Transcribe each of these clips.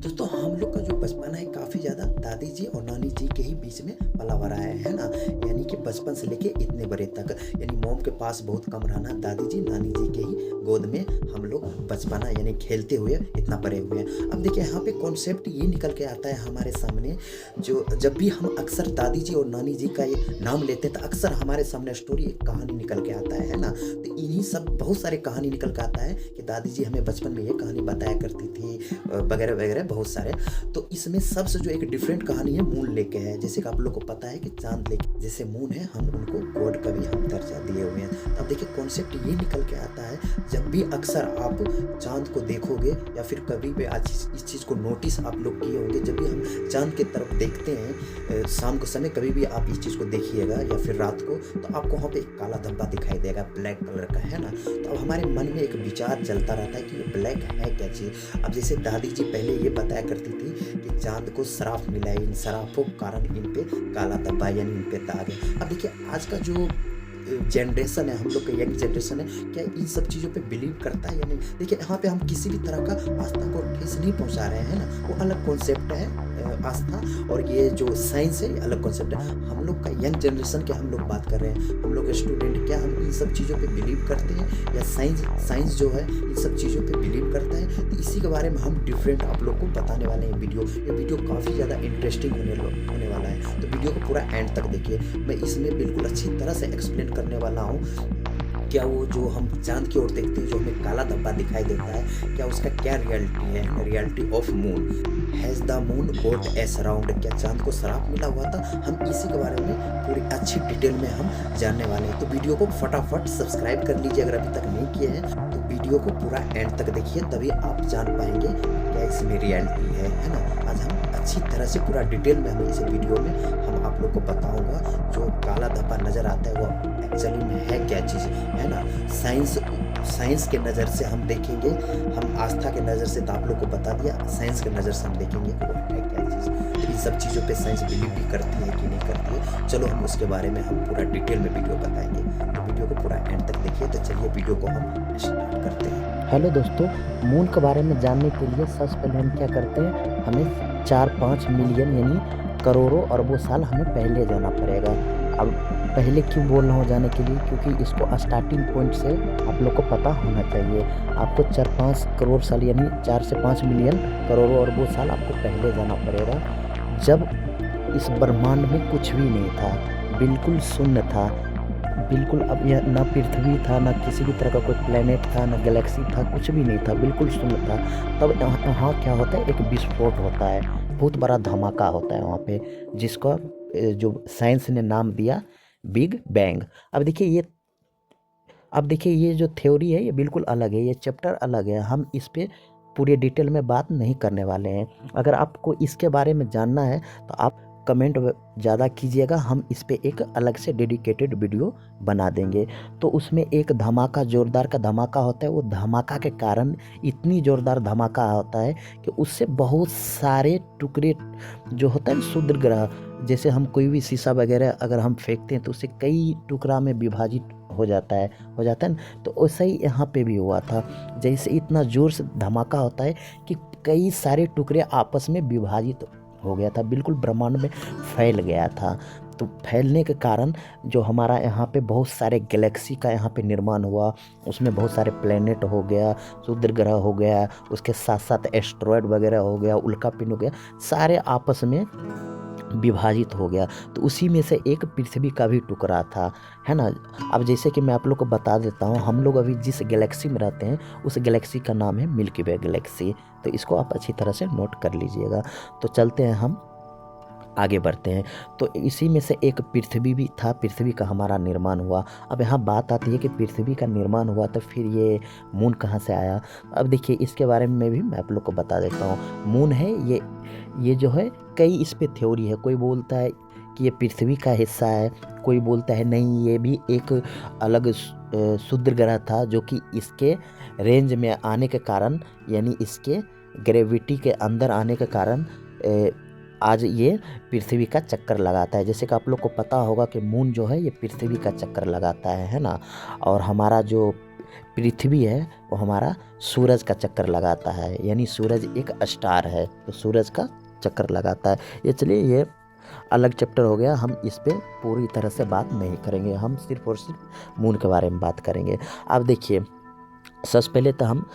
दोस्तों हम लोग का जो बचपन है काफ़ी ज़्यादा दादी जी और नानी जी के ही बीच में पला बड़ा है ना। यानी कि बचपन से लेके इतने बड़े तक, यानी मॉम के पास बहुत कम रहना, दादी जी नानी जी के ही गोद में हम लोग बचपना यानी खेलते हुए इतना बड़े हुए हैं। अब देखिए यहाँ पे कॉन्सेप्ट ये निकल के आता है हमारे सामने, जो जब भी हम अक्सर दादी जी और नानी जी का ये नाम लेते हैं तो अक्सर हमारे सामने स्टोरी एक कहानी निकल के आता है ना। तो इन्हीं सब बहुत सारे कहानी निकल के आता है कि दादी जी हमें बचपन में ये कहानी बताया करती थी वगैरह वगैरह बहुत सारे। तो इसमें सबसे जो एक डिफरेंट कहानी है मून लेके है। जैसे कि आप लोग को पता है कि चांद लेके जैसे मून है, हम उनको गॉड का भी हम दर्जा दिए हुए हैं। तो अब देखिए कॉन्सेप्ट ये निकल के आता है, जब भी अक्सर आप चांद को देखोगे या फिर कभी भी आज इस चीज़ को नोटिस आप लोग किए होंगे, जब भी हम चांद की तरफ देखते हैं शाम के समय, कभी भी आप इस चीज़ को देखिएगा या फिर रात को, तो आपको वहाँ पे एक काला धब्बा दिखाई देगा ब्लैक कलर का, है ना। तो अब हमारे मन में एक विचार चलता रहता है कि ये ब्लैक है क्या चीज़। अब जैसे दादी जी पहले ये बताया करती थी कि चांद को श्राप मिला है, इन श्रापों के कारण इन पे काला धब्बा यानी इन पे दाग है। अब देखिए आज का जो जनरेशन है, हम लोग का यंग जनरेशन है, क्या इन सब चीज़ों पे बिलीव करता है या नहीं। देखिए यहाँ पे हम किसी भी तरह का आस्था को ठेस नहीं पहुँचा रहे हैं ना, वो अलग कॉन्सेप्ट है आस्था, और ये जो साइंस है ये अलग कॉन्सेप्ट है। हम लोग का यंग जनरेशन के हम लोग बात कर रहे हैं, हम लोग स्टूडेंट, क्या हम इन सब चीज़ों पे बिलीव करते हैं या साइंस जो है इन सब चीज़ों पे बिलीव करता है। तो इसी के बारे में हम डिफरेंट आप लोग को बताने वाले हैं। ये वीडियो काफ़ी ज़्यादा इंटरेस्टिंग होने वाला है, तो वीडियो को पूरा एंड तक देखिए। मैं इसमें बिल्कुल अच्छी तरह से एक्सप्लेन करने वाला हूँ। क्या वो जो हम चांद की ओर देखते हैं, जो हमें काला धब्बा दिखाई देता है, क्या उसका क्या रियलिटी है, reality of moon. Has the moon got a surround, क्या चांद को श्राप मिला हुआ था। हम इसी के बारे में पूरी अच्छी डिटेल में हम जानने वाले हैं। तो वीडियो को फटाफट सब्सक्राइब कर लीजिए अगर अभी तक नहीं किए हैं, तो वीडियो को पूरा एंड तक देखिए, तभी आप जान पाएंगे क्या इसमें रियलिटी है ना। आज हम अच्छी तरह से पूरा डिटेल में हमें इस वीडियो में हम आप लोग को बताऊंगा, जो काला धब्बा नज़र आता है वो एक्चुअली में है क्या चीज़, है ना। साइंस के नज़र से हम देखेंगे, हम आस्था के नज़र से तो आप लोग को बता दिया, साइंस के नज़र से हम देखेंगे कि वो है क्या चीज़। तो इन सब चीज़ों पे साइंस बिलीव भी करती है कि नहीं करती है, चलो हम उसके बारे में हम पूरा डिटेल में वीडियो बताएंगे। तो वीडियो को पूरा एंड तक देखिए। तो चलिए वीडियो को हम स्टार्ट करते हैं। हेलो दोस्तों, मून के बारे में जानने के लिए सबसे पहले हम क्या करते हैं, हमें 4-5 मिलियन यानी करोड़ों अरबों साल हमें पहले जाना पड़ेगा। अब पहले क्यों बोल रहा हूँ जाने के लिए, क्योंकि इसको स्टार्टिंग पॉइंट से आप लोग को पता होना चाहिए। आपको 4-5 करोड़ साल यानी 4 से 5 मिलियन करोड़ों अरबों साल आपको पहले जाना पड़ेगा, जब इस ब्रह्मांड में कुछ भी नहीं था, बिल्कुल शून्य था। बिल्कुल अब यह ना पृथ्वी था, ना किसी भी तरह का कोई प्लेनेट था, ना गैलेक्सी था, कुछ भी नहीं था, बिल्कुल शून्य था। तब यहाँ क्या होता है, एक विस्फोट होता है, बहुत बड़ा धमाका होता है वहाँ पे, जिसका जो साइंस ने नाम दिया बिग बैंग। अब देखिए ये जो थ्योरी है ये बिल्कुल अलग है, ये चैप्टर अलग है, हम इस पे पूरे डिटेल में बात नहीं करने वाले हैं। अगर आपको इसके बारे में जानना है तो आप कमेंट ज़्यादा कीजिएगा, हम इस पे एक अलग से डेडिकेटेड वीडियो बना देंगे। तो उसमें एक धमाका, ज़ोरदार का धमाका होता है, वो धमाका के कारण इतनी ज़ोरदार धमाका होता है कि उससे बहुत सारे टुकड़े जो होता है क्षुद्र ग्रह, जैसे हम कोई भी शीशा वगैरह अगर हम फेंकते हैं तो उससे कई टुकड़ा में विभाजित हो जाता है ना। तो वैसा ही यहाँ पे भी हुआ था, जैसे इतना ज़ोर से धमाका होता है कि कई सारे टुकड़े आपस में विभाजित हो गया था, बिल्कुल ब्रह्मांड में फैल गया था। तो फैलने के कारण जो हमारा यहाँ पे बहुत सारे गैलेक्सी का यहाँ पे निर्माण हुआ, उसमें बहुत सारे प्लेनेट हो गया, क्षुद्र ग्रह हो गया, उसके साथ साथ एस्ट्रॉयड वगैरह हो गया, उल्कापिंड हो गया, सारे आपस में विभाजित हो गया। तो उसी में से एक पृथ्वी का भी टुकड़ा था, है ना। अब जैसे कि मैं आप लोग को बता देता हूँ, हम लोग अभी जिस गैलेक्सी में रहते हैं उस गैलेक्सी का नाम है मिल्की वे गैलेक्सी। तो इसको आप अच्छी तरह से नोट कर लीजिएगा। तो चलते हैं, हम आगे बढ़ते हैं। तो इसी में से एक पृथ्वी भी था, पृथ्वी का हमारा निर्माण हुआ। अब यहाँ बात आती है कि पृथ्वी का निर्माण हुआ तो फिर ये मून कहाँ से आया। अब देखिए इसके बारे में भी मैं आप लोग को बता देता हूँ। मून है ये जो है, कई इस पे थ्योरी है। कोई बोलता है कि ये पृथ्वी का हिस्सा है, कोई बोलता है नहीं ये भी एक अलग क्षुद्र ग्रह था, जो कि इसके रेंज में आने के कारण, यानी इसके ग्रेविटी के अंदर आने के कारण आज ये पृथ्वी का चक्कर लगाता है। जैसे कि आप लोग को पता होगा कि मून जो है ये पृथ्वी का चक्कर लगाता है ना। और हमारा जो पृथ्वी है वो हमारा सूरज का चक्कर लगाता है, यानी सूरज एक स्टार है तो सूरज का चक्कर लगाता है। ये चलिए ये अलग चैप्टर हो गया, हम इस पे पूरी तरह से बात नहीं करेंगे, हम सिर्फ और सिर्फ मून के बारे में बात करेंगे। अब देखिए सबसे पहले तो हम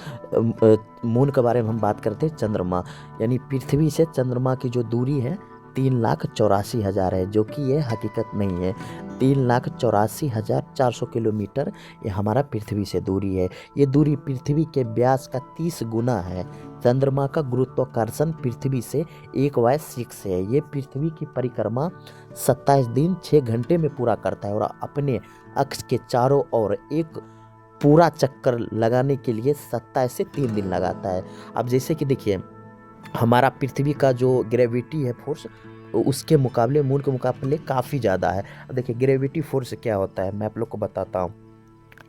मून के बारे में हम बात करते हैं चंद्रमा, यानी पृथ्वी से चंद्रमा की जो दूरी है 3,84,000 है, जो कि ये हकीकत नहीं है। 3,84,400 किलोमीटर ये हमारा पृथ्वी से दूरी है। ये दूरी पृथ्वी के व्यास का 30 गुना है। चंद्रमा का गुरुत्वाकर्षण पृथ्वी से 1/6 है। ये पृथ्वी की परिक्रमा 27 दिन 6 घंटे में पूरा करता है और अपने अक्ष के चारों ओर एक पूरा चक्कर लगाने के लिए 27 से 3 दिन लगाता है। अब जैसे कि देखिए हमारा पृथ्वी का जो ग्रेविटी है फोर्स उसके मुकाबले मून के मुकाबले काफ़ी ज़्यादा है। अब देखिए ग्रेविटी फोर्स क्या होता है मैं आप लोग को बताता हूँ।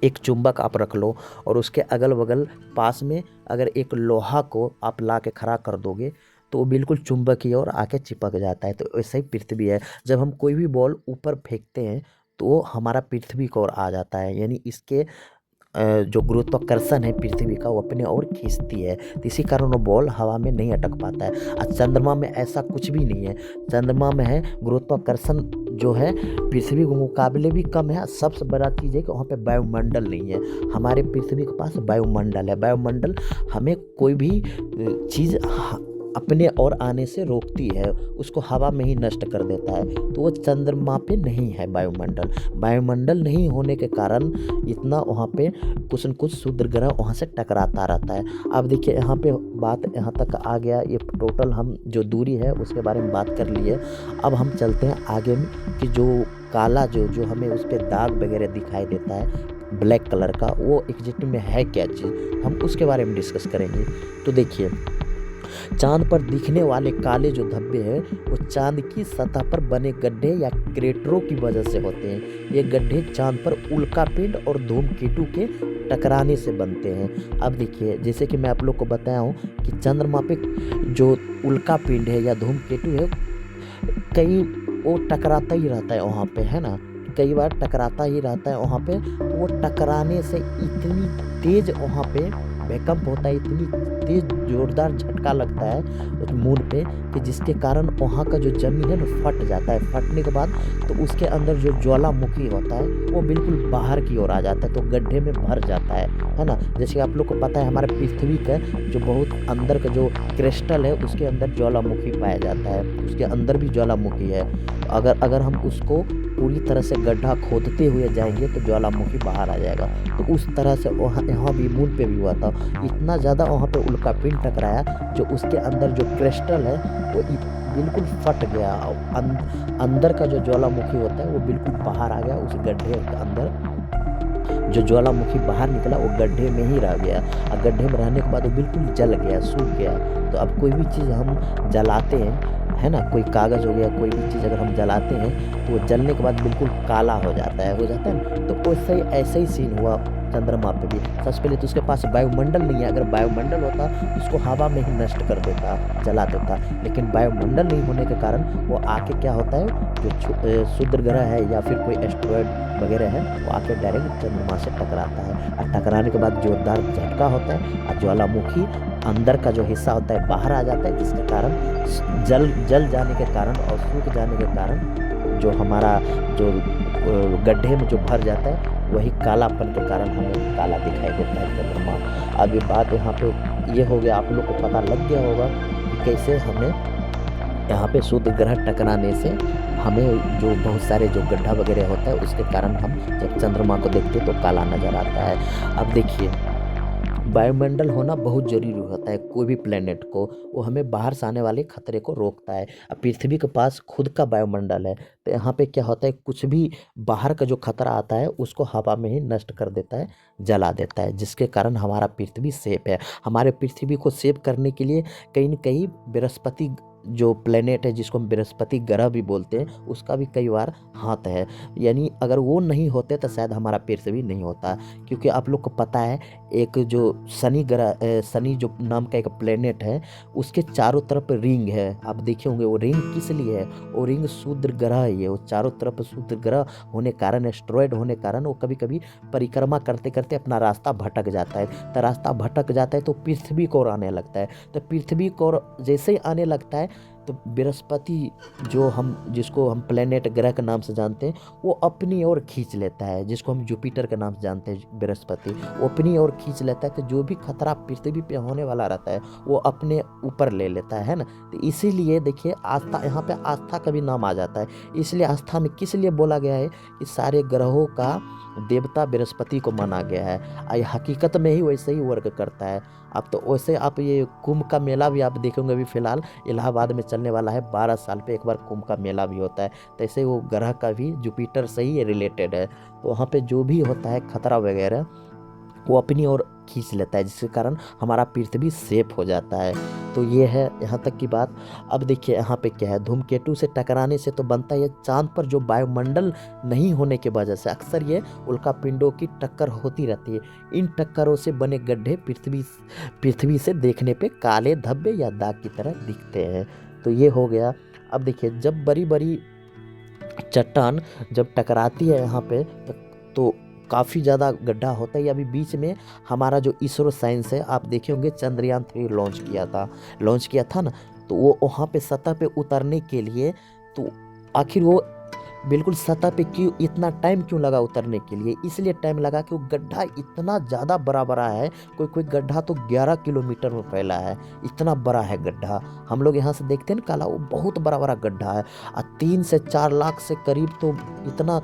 एक चुंबक आप रख लो और उसके अगल बगल पास में अगर एक लोहा को आप ला के खड़ा कर दोगे तो वो बिल्कुल चुंबक की ओर आके चिपक जाता है। तो वैसे ही पृथ्वी है, जब हम कोई भी बॉल ऊपर फेंकते हैं तो वो हमारा पृथ्वी की ओर आ जाता है, यानी इसके जो गुरुत्वाकर्षण है पृथ्वी का वो अपने ओर खींचती है, तो इसी कारण वो बॉल हवा में नहीं अटक पाता है। और चंद्रमा में ऐसा कुछ भी नहीं है। चंद्रमा में है गुरुत्वाकर्षण जो है पृथ्वी के मुकाबले भी कम है। सबसे बड़ा चीज़ है कि वहाँ पे वायुमंडल नहीं है। हमारे पृथ्वी के पास वायुमंडल है। वायुमंडल हमें कोई भी चीज़ अपने और आने से रोकती है, उसको हवा में ही नष्ट कर देता है। तो वो चंद्रमा पे नहीं है वायुमंडल। वायुमंडल नहीं होने के कारण इतना वहाँ पे कुछ न कुछ क्षुद्र ग्रह वहाँ से टकराता रहता है। अब देखिए यहाँ पे बात यहाँ तक आ गया। ये टोटल हम जो दूरी है उसके बारे में बात कर लिए। अब हम चलते हैं आगे में कि जो काला जो हमें उस पर दाग वगैरह दिखाई देता है ब्लैक कलर का, वो एग्जैक्ट में है क्या चीज़, हम उसके बारे में डिस्कस करेंगे। तो देखिए चांद पर दिखने वाले काले जो धब्बे हैं वो चांद की सतह पर बने गड्ढे या क्रेटरों की वजह से होते हैं। ये गड्ढे चांद पर उल्कापिंड और धूमकेतु के टकराने से बनते हैं। अब देखिए जैसे कि मैं आप लोग को बताया हूँ कि चंद्रमा पे जो उल्कापिंड है या धूमकेतु है कई वो टकराता ही रहता है वहाँ पे, है ना, कई बार टकराता ही रहता है वहाँ पे। तो वो टकराने से इतनी तेज वहाँ पे भूकंप होता है, इतनी तेज जोरदार झटका लगता है उस मून पे कि जिसके कारण वहाँ का जो जमीन है ना फट जाता है। फटने के बाद तो उसके अंदर जो ज्वालामुखी होता है वो बिल्कुल बाहर की ओर आ जाता है, तो गड्ढे में भर जाता है ना। जैसे आप लोग को पता है हमारे पृथ्वी का जो बहुत अंदर का जो क्रिस्टल है उसके अंदर ज्वालामुखी पाया जाता है, उसके अंदर भी ज्वालामुखी है। अगर हम उसको पूरी तरह से गड्ढा खोदते हुए जाएंगे तो ज्वालामुखी बाहर आ जाएगा। तो उस तरह से वहाँ यहाँ भी मून पे भी हुआ था। इतना ज़्यादा वहाँ पे उल्कापिंड टकराया जो उसके अंदर जो क्रिस्टल है वो बिल्कुल फट गया। अंदर का जो ज्वालामुखी होता है वो बिल्कुल बाहर आ गया। उस गड्ढे के अंदर जो ज्वालामुखी बाहर निकला वो गड्ढे में ही रह गया, और गड्ढे में रहने के बाद वो बिल्कुल जल गया, सूख गया। तो अब कोई भी चीज़ हम जलाते हैं, है ना, कोई कागज़ हो गया, कोई भी चीज़ अगर हम जलाते हैं तो वो जलने के बाद बिल्कुल काला हो जाता है ना। तो वैसे ही ऐसा ही सीन हुआ चंद्रमा पे भी। सबसे पहले तो उसके पास वायुमंडल नहीं है। अगर वायुमंडल होता तो उसको हवा में ही नष्ट कर देता, जला देता। लेकिन वायुमंडल नहीं होने के कारण वो आके क्या होता है, जो क्षुद्र ग्रह है या फिर कोई एस्टेरॉयड वगैरह है वो आके डायरेक्ट चंद्रमा से टकराता है। और टकराने के बाद जोरदार झटका होता है और ज्वालामुखी अंदर का जो हिस्सा होता है बाहर आ जाता है, जिसके कारण जल जाने के कारण और सूख जाने के कारण जो हमारा जो गड्ढे में जो भर जाता है वही कालापन के कारण हमें काला दिखाई देता है चंद्रमा। अब ये बात यहाँ पे ये हो गया, आप लोग को पता लग गया होगा कि कैसे हमें यहाँ पे शुद्ध ग्रह टकराने से हमें जो बहुत सारे जो गड्ढा वगैरह होता है उसके कारण हम जब चंद्रमा को देखते तो काला नज़र आता है। अब देखिए वायुमंडल होना बहुत ज़रूरी होता है कोई भी प्लेनेट को, वो हमें बाहर से आने वाले खतरे को रोकता है। अब पृथ्वी के पास खुद का वायुमंडल है तो यहाँ पे क्या होता है, कुछ भी बाहर का जो खतरा आता है उसको हवा में ही नष्ट कर देता है, जला देता है, जिसके कारण हमारा पृथ्वी सेफ है। हमारे पृथ्वी को सेव करने के लिए कहीं न कहीं बृहस्पति जो प्लेनेट है जिसको हम बृहस्पति ग्रह भी बोलते हैं, उसका भी कई बार हाथ है। यानी अगर वो नहीं होते तो शायद हमारा पृथ्वी नहीं होता। क्योंकि आप लोग को पता है एक जो शनि ग्रह शनि जो नाम का एक प्लेनेट है, उसके चारों तरफ रिंग है। आप देखे होंगे वो रिंग किस लिए है, वो रिंग शूद्र ग्रह ही है। वो चारों तरफ शूद्र ग्रह होने कारण, एस्ट्रॉयड होने कारण वो कभी कभी परिक्रमा करते करते अपना रास्ता भटक जाता है। तो रास्ता भटक जाता है तो पृथ्वी को ओर आने लगता है। तो पृथ्वी को ओर जैसे ही आने लगता है तो बृहस्पति जो जिसको हम प्लेनेट ग्रह के नाम से जानते हैं, वो अपनी ओर खींच लेता है। जिसको हम जुपिटर के नाम से जानते हैं बृहस्पति, वो अपनी ओर खींच लेता है। तो जो भी खतरा पृथ्वी पे होने वाला रहता है वो अपने ऊपर ले लेता है ना। तो इसीलिए देखिए आस्था, यहाँ पे आस्था का भी नाम आ जाता है। इसलिए आस्था में किस लिए बोला गया है कि सारे ग्रहों का देवता बृहस्पति को माना गया है। ये हकीकत में ही वैसे ही वर्क करता है। अब तो वैसे आप ये कुंभ का मेला भी आप देखेंगे, अभी फिलहाल इलाहाबाद में चलने वाला है। 12 साल पे एक बार कुंभ का मेला भी होता है। तो ऐसे वो ग्रह का भी जुपिटर से ही रिलेटेड है। तो वहाँ पे जो भी होता है खतरा वगैरह वो अपनी ओर खींच लेता है, जिसके कारण हमारा पृथ्वी सेफ हो जाता है। तो ये है यहाँ तक की बात। अब देखिए यहाँ पे क्या है, धूमकेतु से टकराने से तो बनता है चांद पर जो वायुमंडल नहीं होने की वजह से अक्सर ये उल्का पिंडों की टक्कर होती रहती है। इन टक्करों से बने गड्ढे पृथ्वी से देखने पे काले धब्बे या दाग की तरह दिखते हैं। तो ये हो गया। अब देखिए जब बड़ी बड़ी चट्टान जब टकराती है यहाँ पे तो काफ़ी ज़्यादा गड्ढा होता है। अभी बीच में हमारा जो इसरो साइंस है, आप देखे होंगे चंद्रयान 3 लॉन्च किया था ना। तो वो वहाँ पे सतह पे उतरने के लिए, तो आखिर वो बिल्कुल सतह पे क्यों इतना टाइम क्यों लगा उतरने के लिए? इसलिए टाइम लगा कि वो गड्ढा इतना ज़्यादा बड़ा है। कोई गड्ढा तो 11 किलोमीटर में फैला है, इतना बड़ा है गड्ढा। हम लोग यहाँ से देखते हैं ना काला, वो बहुत बड़ा गड्ढा है। 3 से 4 लाख से करीब तो इतना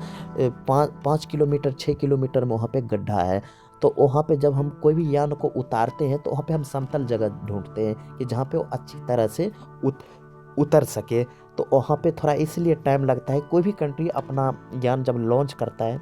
5 किलोमीटर 6 किलोमीटर में वहाँ पे गड्ढा है। तो वहाँ पे जब हम कोई भी यान को उतारते हैं तो वहाँ पे हम समतल जगह ढूंढते हैं कि जहाँ पे वो अच्छी तरह से उतर सके। तो वहाँ पे थोड़ा इसलिए टाइम लगता है। कोई भी कंट्री अपना यान जब लॉन्च करता है,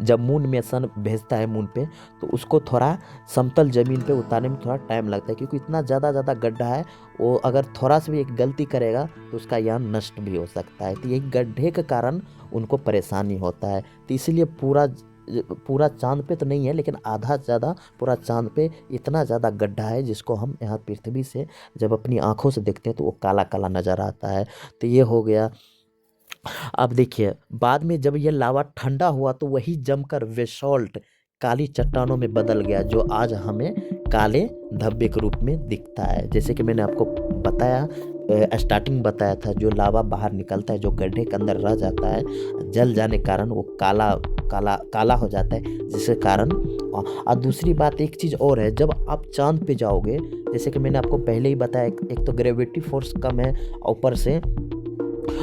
जब मून मिशन भेजता है मून पे, तो उसको थोड़ा समतल ज़मीन पे उतारने में थोड़ा टाइम लगता है। क्योंकि इतना ज़्यादा गड्ढा है, वो अगर थोड़ा सा भी एक गलती करेगा तो उसका यान नष्ट भी हो सकता है। तो यही गड्ढे के कारण उनको परेशानी होता है। तो इसीलिए पूरा चांद पे तो नहीं है, लेकिन आधा ज़्यादा पूरा चांद पे इतना ज़्यादा गड्ढा है जिसको हम यहाँ पृथ्वी से जब अपनी आँखों से देखते हैं तो वो काला काला नज़र आता है। तो ये हो गया। अब देखिए बाद में जब ये लावा ठंडा हुआ तो वही जमकर बेसाल्ट काली चट्टानों में बदल गया, जो आज हमें काले धब्बे के रूप में दिखता है। जैसे कि मैंने आपको बताया, स्टार्टिंग बताया था, जो लावा बाहर निकलता है, जो गड्ढे के अंदर रह जाता है, जल जाने के कारण वो काला हो जाता है, जिसके कारण। और दूसरी बात एक चीज़ और है, जब आप चांद पे जाओगे, जैसे कि मैंने आपको पहले ही बताया, एक तो ग्रेविटी फोर्स कम है, ऊपर से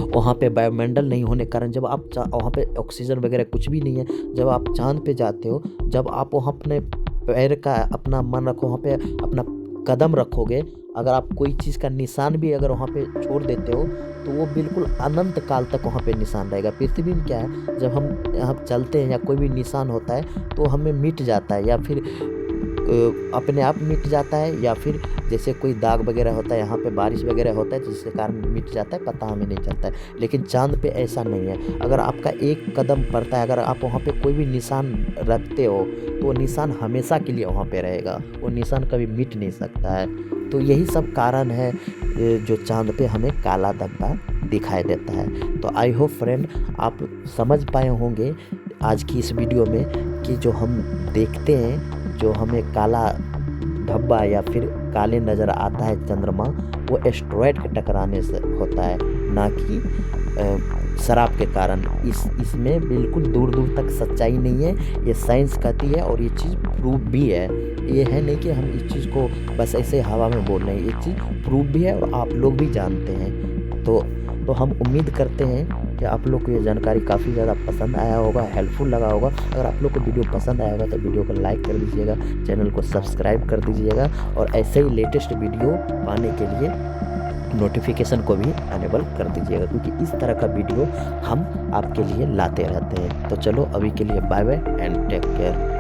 वहाँ पे वायुमंडल नहीं होने के कारण जब आप वहाँ पे ऑक्सीजन वगैरह कुछ भी नहीं है। जब आप चांद पे जाते हो, जब आप वहाँ अपने पैर का अपना मन रखो, वहाँ पे अपना कदम रखोगे, अगर आप कोई चीज़ का निशान भी अगर वहाँ पे छोड़ देते हो तो वो बिल्कुल अनंत काल तक वहाँ पे निशान रहेगा। पृथ्वी में क्या है, जब हम यहाँ चलते हैं या कोई भी निशान होता है तो हमें मिट जाता है, या फिर अपने आप मिट जाता है, या फिर जैसे कोई दाग वगैरह होता है, यहाँ पे बारिश वगैरह होता है जिसके कारण मिट जाता है, पता हमें नहीं चलता है। लेकिन चांद पे ऐसा नहीं है। अगर आपका एक कदम पड़ता है, अगर आप वहाँ पे कोई भी निशान रखते हो तो वो निशान हमेशा के लिए वहाँ पे रहेगा, वो निशान कभी मिट नहीं सकता है। तो यही सब कारण है जो चांद पे हमें काला धब्बा दिखाई देता है। तो आई होप फ्रेंड आप समझ पाए होंगे आज की इस वीडियो में कि जो हम देखते हैं, जो हमें काला धब्बा या फिर काले नज़र आता है चंद्रमा, वो एस्ट्रॉयड के टकराने से होता है, ना कि शराब के कारण। इसमें बिल्कुल दूर तक सच्चाई नहीं है, ये साइंस कहती है और ये चीज़ प्रूव भी है। ये है नहीं कि हम इस चीज़ को बस ऐसे हवा में बोल रहे हैं, ये चीज़ प्रूव भी है और आप लोग भी जानते हैं। तो हम उम्मीद करते हैं कि आप लोग को ये जानकारी काफ़ी ज़्यादा पसंद आया होगा, हेल्पफुल लगा होगा। अगर आप लोग को वीडियो पसंद आया होगा तो वीडियो को लाइक कर दीजिएगा, चैनल को सब्सक्राइब कर दीजिएगा, और ऐसे ही लेटेस्ट वीडियो पाने के लिए नोटिफिकेशन को भी अनेबल कर दीजिएगा, क्योंकि इस तरह का वीडियो हम आपके लिए लाते रहते हैं। तो चलो अभी के लिए bye bye and take care.